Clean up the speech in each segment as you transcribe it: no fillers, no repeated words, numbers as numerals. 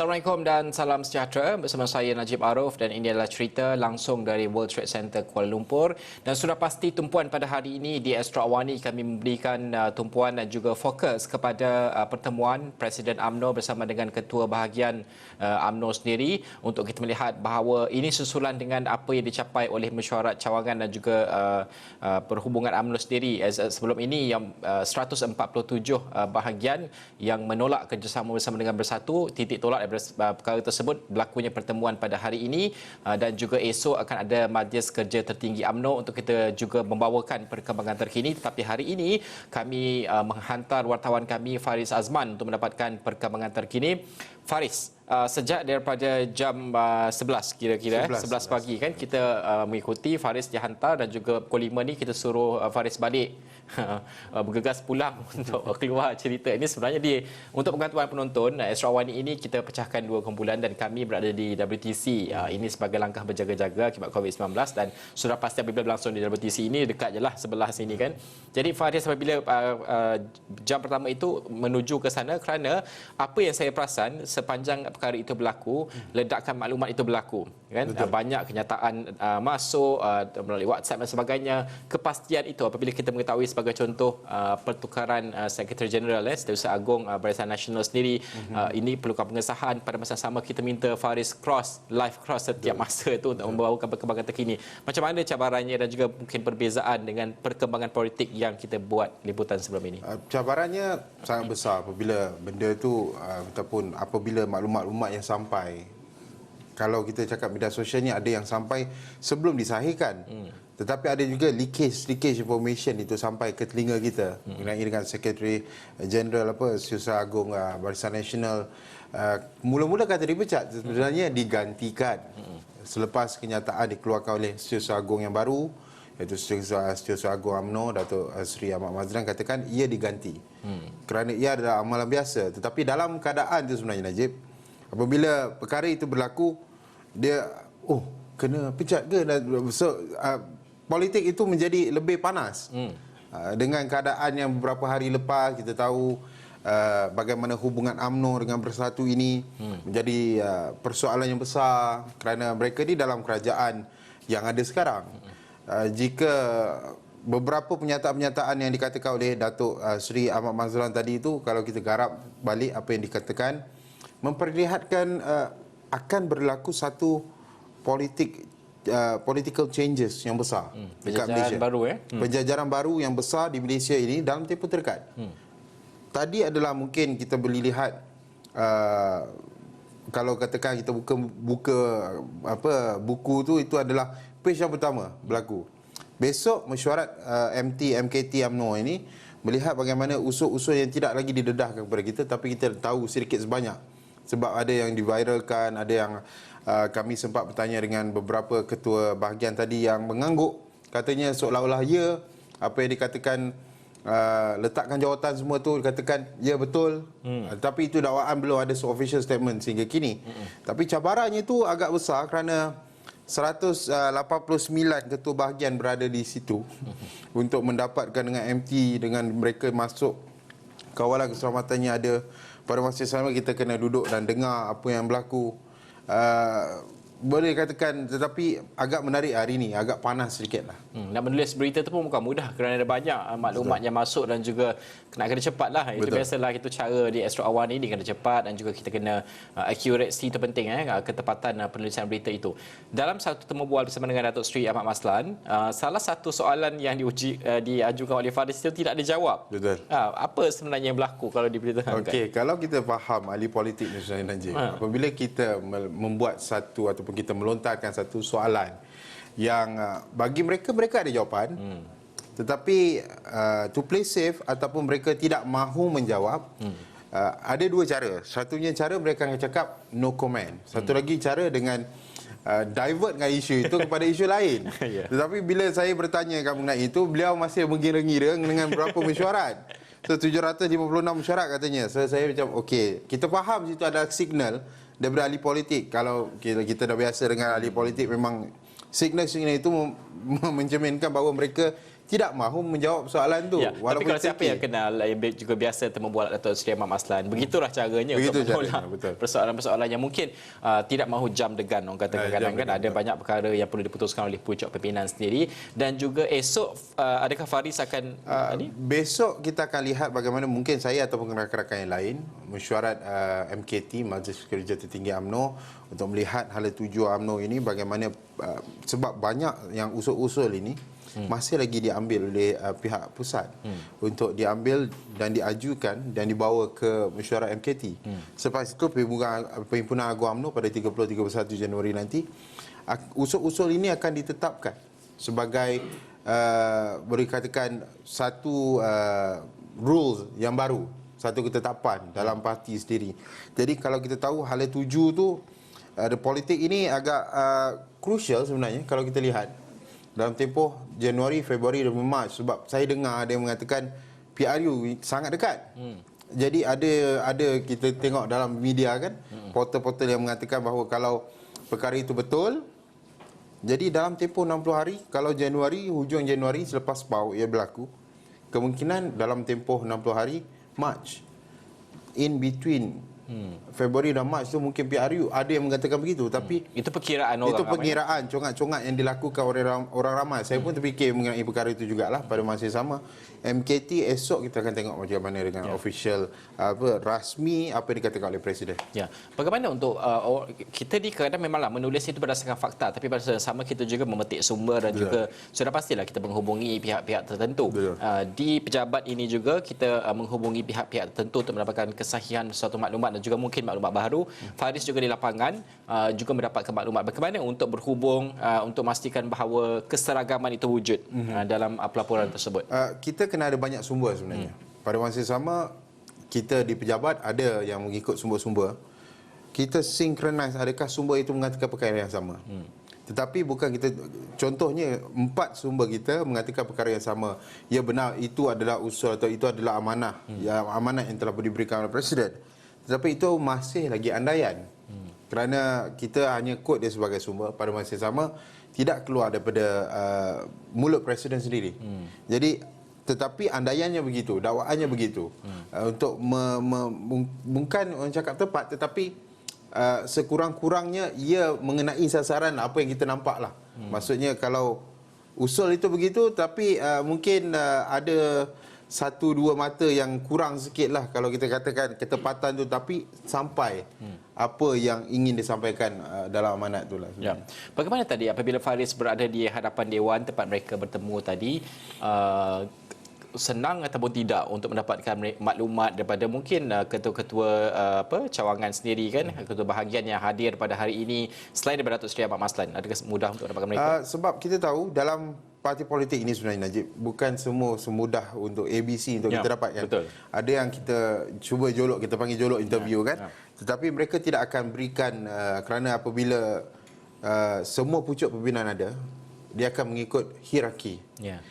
Assalamualaikum dan salam sejahtera. Bersama saya Najib Arif dan ini adalah cerita langsung dari World Trade Center Kuala Lumpur. Dan sudah pasti tumpuan pada hari ini di Astro Awani kami memberikan tumpuan dan juga fokus kepada pertemuan Presiden UMNO bersama dengan Ketua Bahagian UMNO sendiri untuk kita melihat bahawa ini susulan dengan apa yang dicapai oleh mesyuarat cawangan dan juga perhubungan UMNO sendiri. Sebelum ini yang 147 bahagian yang menolak kerjasama bersama dengan Bersatu, titik tolak daripada perkara tersebut berlakunya pertemuan pada hari ini dan juga esok akan ada majlis kerja tertinggi UMNO untuk kita juga membawakan perkembangan terkini. Tetapi hari ini kami menghantar wartawan kami Faris Azman untuk mendapatkan perkembangan terkini. Faris, sejak daripada jam 11 kira-kira 11 pagi kan kita mengikuti Faris dihantar dan juga pukul 5 ni kita suruh Faris balik bergegas pulang untuk keluar cerita. Ini sebenarnya untuk pengetahuan penonton, Astro Awani ini kita pecahkan dua kumpulan dan kami berada di WTC. Ini sebagai langkah berjaga-jaga akibat COVID-19 dan sudah pasti apabila berlangsung di WTC ini dekat je lah sebelah sini kan. Jadi Faris apabila jam pertama itu menuju ke sana kerana apa yang saya perasan sepanjang perkara itu berlaku, ledakan maklumat itu berlaku kan. Banyak kenyataan masuk melalui WhatsApp dan sebagainya. Kepastian itu apabila kita mengetahui sebagai contoh pertukaran Sekretari Jeneral Setiausaha Agong Barisan Nasional sendiri, ini perlukan pengesahan. Pada masa sama kita minta Faris live cross setiap masa itu untuk membawakan perkembangan terkini. Macam mana cabarannya dan juga mungkin perbezaan dengan perkembangan politik yang kita buat liputan sebelum ini? Cabarannya sangat besar apabila benda itu ataupun apabila maklumat-maklumat yang sampai, kalau kita cakap media sosial ni ada yang sampai sebelum disahihkan. Tetapi ada juga leakage information itu sampai ke telinga kita mengenai dengan Sekretari Jeneral Setiausaha Agong Barisan Nasional. Mula-mula kata dipecat, sebenarnya digantikan selepas kenyataan dikeluarkan oleh Setiausaha Agong yang baru, iaitu Setiausaha Agong UMNO Datuk Seri Ahmad Mazlan katakan ia diganti kerana ia adalah amalan biasa. Tetapi dalam keadaan itu sebenarnya Najib, apabila perkara itu berlaku, dia kena pecat ke? So, politik itu menjadi lebih panas. Dengan keadaan yang beberapa hari lepas kita tahu bagaimana hubungan UMNO dengan Bersatu ini menjadi persoalan yang besar kerana mereka ni dalam kerajaan yang ada sekarang. Jika beberapa pernyataan-pernyataan yang dikatakan oleh Datuk Seri Ahmad Mazlan tadi itu, kalau kita garap balik apa yang dikatakan, memperlihatkan akan berlaku satu political changes yang besar dekat Malaysia. Penjajaran baru yang besar di Malaysia ini dalam tempoh terdekat. Tadi adalah mungkin kita boleh lihat kalau katakan kita buka buku tu, itu adalah page yang pertama berlaku. Besok mesyuarat MKT UMNO ini melihat bagaimana usul-usul yang tidak lagi didedahkan kepada kita, tapi kita tahu sedikit sebanyak. Sebab ada yang diviralkan, ada yang kami sempat bertanya dengan beberapa ketua bahagian tadi yang mengangguk, katanya seolah-olah ya apa yang dikatakan letakkan jawatan semua tu dikatakan ya betul. Tapi itu dakwaan belum ada official statement sehingga kini. Tapi cabarannya itu agak besar kerana 189 ketua bahagian berada di situ untuk mendapatkan dengan MT, dengan mereka masuk kawalan keselamatannya ada. Pada masa sama kita kena duduk dan dengar apa yang berlaku. Boleh katakan, tetapi agak menarik hari ini, agak panas sedikit lah. Nak menulis berita tu pun bukan mudah kerana ada banyak maklumat yang masuk dan juga kena cepat lah. Itu biasalah, itu cara di Astro Awani ini, kena cepat dan juga kita kena accuracy itu penting, ketepatan penulisan berita itu. Dalam satu temu bual bersama dengan Datuk Seri Ahmad Mazlan, salah satu soalan yang diajukan oleh Faris itu tidak dijawab. Betul. Apa sebenarnya yang berlaku kalau diberitakan? Okey, kalau kita faham ahli politik ni sebenarnya Najib, apabila kita membuat satu ataupun kita melontarkan satu soalan yang bagi mereka ada jawapan, tetapi to play safe ataupun mereka tidak mahu menjawab, ada dua cara. Satunya cara mereka akan cakap no comment. Satu lagi cara dengan divert dengan isu itu kepada isu lain. Tetapi bila saya bertanya mengenai itu, beliau masih mengira-ngira dengan berapa mesyuarat. So 756 mesyuarat katanya. So saya macam okey, kita faham situ ada signal daripada ahli politik. Kalau kita dah biasa dengan ahli politik, memang signal itu mencerminkan bahawa mereka tidak mahu menjawab soalan tu. Ya, tapi kalau siapa yang kenal, yang juga biasa membuat Datuk Seri Ahmad Maslan, begitulah caranya Begitu untuk menolak caranya, betul. persoalan-persoalan yang mungkin tidak mahu jam degan. Orang kata kadang-kadang kan ada banyak perkara yang perlu diputuskan oleh pucuk pimpinan sendiri. Dan juga esok, adakah Faris akan besok kita akan lihat bagaimana mungkin saya ataupun rakan-rakan yang lain mesyuarat MKT, Majlis Kerja Tertinggi UMNO, untuk melihat hala tuju UMNO ini bagaimana, sebab banyak yang usul-usul ini masih lagi diambil oleh pihak pusat untuk diambil dan diajukan dan dibawa ke mesyuarat MKT. Selepas itu Perhimpunan Agung UMNO pada 30-31 Januari nanti, usul-usul ini akan ditetapkan sebagai boleh katakan satu rules yang baru, satu ketetapan dalam parti sendiri. Jadi kalau kita tahu hala tuju tu, politik ini agak crucial sebenarnya kalau kita lihat dalam tempoh Januari, Februari dan Mac, sebab saya dengar ada yang mengatakan PRU sangat dekat. Jadi ada kita tengok dalam media kan, portal-portal yang mengatakan bahawa kalau perkara itu betul, jadi dalam tempoh 60 hari, kalau Januari, hujung Januari selepas PAU ia berlaku, kemungkinan dalam tempoh 60 hari, Mac, in between Februari dan Mac tu mungkin PRU ada yang mengatakan begitu, tapi itu perkiraan orang itu ramai. perkiraan congak-congak yang dilakukan oleh orang ramai. Saya pun terfikir mengenai perkara itu jugalah. Pada masa yang sama, MKT esok kita akan tengok macam mana dengan official rasmi apa yang dikatakan oleh Presiden. Ya, bagaimana untuk kita ni kadang memanglah menulis itu berdasarkan fakta, tapi pada saat yang sama kita juga memetik sumber dan juga sudah pastilah kita menghubungi pihak-pihak tertentu. Di pejabat ini juga kita menghubungi pihak-pihak tertentu untuk mendapatkan kesahihan suatu maklumat dan juga mungkin maklumat baru. Faris juga di lapangan juga mendapatkan maklumat. Bagaimana untuk berhubung untuk memastikan bahawa keseragaman itu wujud dalam pelaporan tersebut? Kita kena ada banyak sumber sebenarnya. Pada masa yang sama, kita di pejabat ada yang mengikut sumber-sumber. Kita synchronize adakah sumber itu mengatakan perkara yang sama. Tetapi bukan kita, contohnya 4 sumber kita mengatakan perkara yang sama. Ya benar, itu adalah usul atau itu adalah amanah. Ya, amanah yang telah diberikan oleh Presiden. Tetapi itu masih lagi andaian. Kerana kita hanya kod dia sebagai sumber, pada masa yang sama tidak keluar daripada mulut Presiden sendiri. Jadi tetapi andaiannya begitu, dakwaannya begitu. Untuk bukan orang cakap tepat, tetapi sekurang-kurangnya ia mengenai sasaran apa yang kita nampak lah. Maksudnya kalau usul itu begitu, tapi mungkin ada 1-2 mata yang kurang sikit lah kalau kita katakan ketepatan tu, tapi sampai apa yang ingin disampaikan dalam amanat tu lah. Ya. Bagaimana tadi apabila Faris berada di hadapan Dewan tempat mereka bertemu tadi, senang ataupun tidak untuk mendapatkan maklumat daripada mungkin ketua-ketua cawangan sendiri kan, ketua bahagian yang hadir pada hari ini selain daripada Datuk Seri Ahmad Maslan? Adakah mudah untuk dapatkan mereka? Sebab kita tahu dalam parti politik ini sebenarnya, Najib, bukan semua semudah untuk ABC untuk kita dapatkan. Betul. Ada yang kita cuba jolok, kita panggil jolok interview kan. Tetapi mereka tidak akan berikan kerana apabila semua pucuk pimpinan ada, dia akan mengikut hierarki.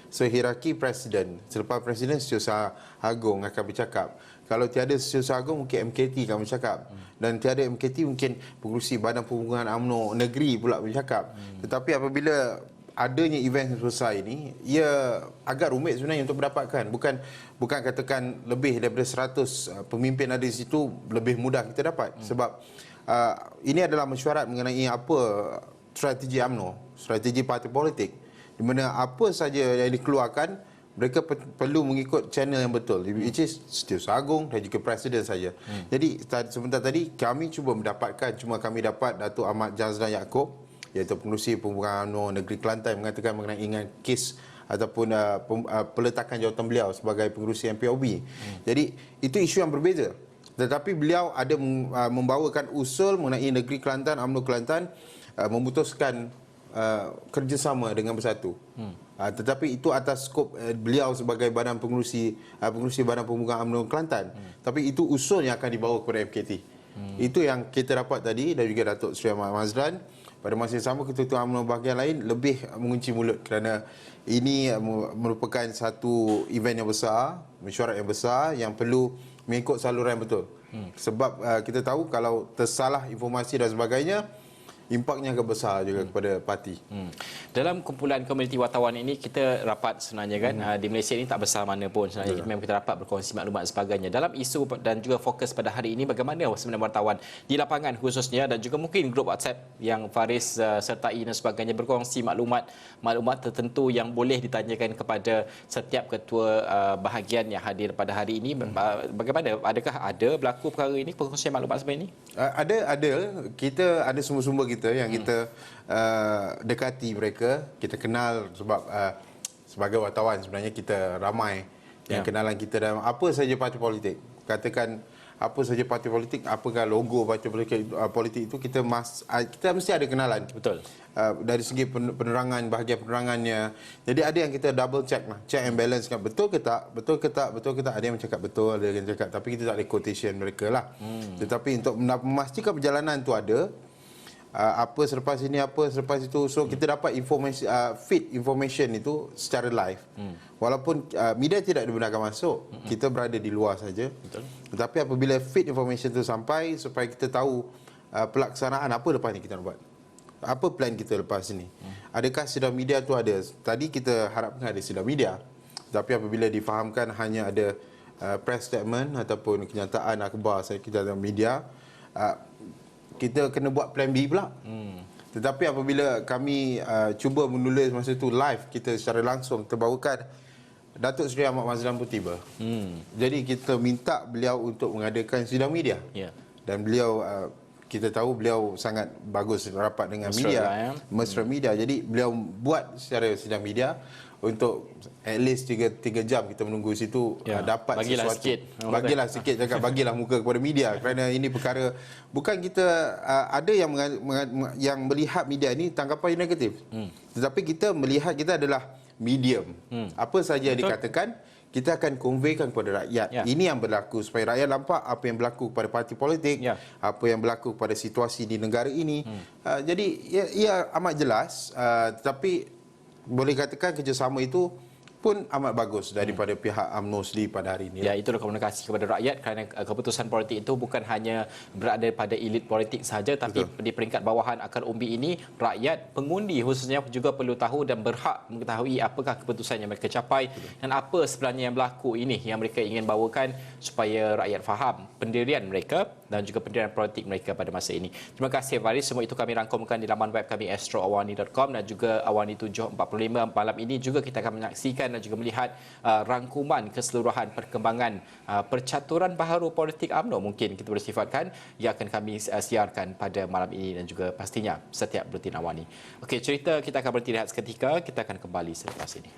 So hierarki Presiden. Selepas Presiden, Setiausaha Agung akan bercakap. Kalau tiada Setiausaha Agung, mungkin MKT akan bercakap. Dan tiada MKT, mungkin pengurusi Badan Perhubungan UMNO Negeri pula bercakap. Tetapi apabila adanya event sebesar ini, ia agak rumit sebenarnya untuk mendapatkan. Bukan katakan lebih daripada 100 pemimpin ada di situ, lebih mudah kita dapat. Sebab ini adalah mesyuarat mengenai apa strategi UMNO, strategi parti politik, di mana apa saja yang dikeluarkan, mereka perlu mengikut channel yang betul, which is Setiausaha Agung dan juga Presiden saja. Jadi sebentar tadi kami cuba mendapatkan, cuma kami dapat Datuk Ahmad Jazlan Yaakob, iaitu pengerusi Perhubungan UMNO Negeri Kelantan, mengatakan mengenai kes ataupun peletakan jawatan beliau sebagai pengerusi MPOB. Jadi itu isu yang berbeza. Tetapi beliau ada membawakan usul mengenai Negeri Kelantan, UMNO Kelantan, memutuskan kerjasama dengan Bersatu. Tetapi itu atas skop beliau sebagai pengerusi Badan Perhubungan UMNO Kelantan. Tapi itu usul yang akan dibawa kepada MKT. Itu yang kita dapat tadi, dan juga Datuk Seri Ahmad Maslan. Pada masa yang sama, ketua-ketua UMNO bahagian lain lebih mengunci mulut kerana ini merupakan satu event yang besar, mesyuarat yang besar yang perlu mengikut saluran yang betul. Sebab kita tahu kalau tersalah informasi dan sebagainya, impaknya akan besar juga kepada parti. Dalam kumpulan komuniti wartawan ini kita rapat sebenarnya kan di Malaysia ini tak besar mana pun sebenarnya memang kita rapat berkongsi maklumat dan sebagainya. Dalam isu dan juga fokus pada hari ini bagaimana sebenarnya wartawan di lapangan khususnya dan juga mungkin grup WhatsApp yang Faris sertai dan sebagainya berkongsi maklumat tertentu yang boleh ditanyakan kepada setiap ketua bahagian yang hadir pada hari ini. Bagaimana? Adakah ada berlaku perkara ini, perkongsian maklumat sebenarnya ini? Ada. Kita ada sumber-sumber kita yang kita dekati mereka, kita kenal sebab sebagai wartawan sebenarnya kita ramai yang kenalan kita dalam apa saja parti politik. Katakan apa saja parti politik, apakah logo parti politik itu kita mesti ada kenalan. Betul. Dari segi penerangan, bahagian penerangannya. Jadi ada yang kita double check lah, check and balance kan, betul ke tak. Ada yang cakap betul, ada yang cakap, tapi kita tak ada quotation mereka lah. Tetapi untuk memastikan perjalanan tu ada, apa selepas ini, apa selepas itu, so kita dapat informasi, feed information itu secara live. Walaupun media tidak dibenarkan masuk, kita berada di luar saja. Betul. Tetapi apabila feed information itu sampai, supaya kita tahu pelaksanaan apa lepas ni kita nak buat. Apa plan kita lepas ini? Adakah sidang media tu ada? Tadi kita harapkan ada sidang media. Tapi apabila difahamkan hanya ada press statement ataupun kenyataan akhbar kita dalam media, kita kena buat plan B pula. Tetapi apabila kami cuba menulis masa itu live, kita secara langsung terbawakan Datuk Seri Ahmad Mazlan pun tiba. Jadi kita minta beliau untuk mengadakan sidang media. Ya. Dan beliau kita tahu beliau sangat bagus rapat dengan Mesra media, lah, ya. mesra media. Jadi beliau buat secara sidang media untuk at least 3 jam kita menunggu situ, Ya, dapat bagilah sesuatu. sikit. Bagilah sikit, cakap bagilah muka kepada media, kerana ini perkara bukan kita ada yang melihat media ini tanggapan yang negatif. Tetapi kita melihat kita adalah medium. Apa saja yang dikatakan kita akan conveykan kepada rakyat. Ya. Ini yang berlaku supaya rakyat nampak apa yang berlaku kepada parti politik, Ya. apa yang berlaku pada situasi di negara ini. Jadi ia amat jelas, tetapi boleh katakan kerjasama itu pun amat bagus daripada pihak UMNO sendiri pada hari ini. Ya, itulah komunikasi kepada rakyat kerana keputusan politik itu bukan hanya berada pada elit politik sahaja, tapi di peringkat bawahan akar umbi ini rakyat pengundi khususnya juga perlu tahu dan berhak mengetahui apakah keputusan yang mereka capai dan apa sebenarnya yang berlaku ini yang mereka ingin bawakan supaya rakyat faham pendirian mereka dan juga pendirian politik mereka pada masa ini. Terima kasih Faris, semua itu kami rangkumkan di laman web kami astroawani.com dan juga Awani 745. Malam ini juga kita akan menyaksikan dan juga melihat rangkuman keseluruhan perkembangan percaturan baharu politik UMNO mungkin kita boleh sifatkan yang akan kami siarkan pada malam ini dan juga pastinya setiap buletin Awani. Okey, cerita kita akan berhenti rehat seketika, kita akan kembali selepas ini.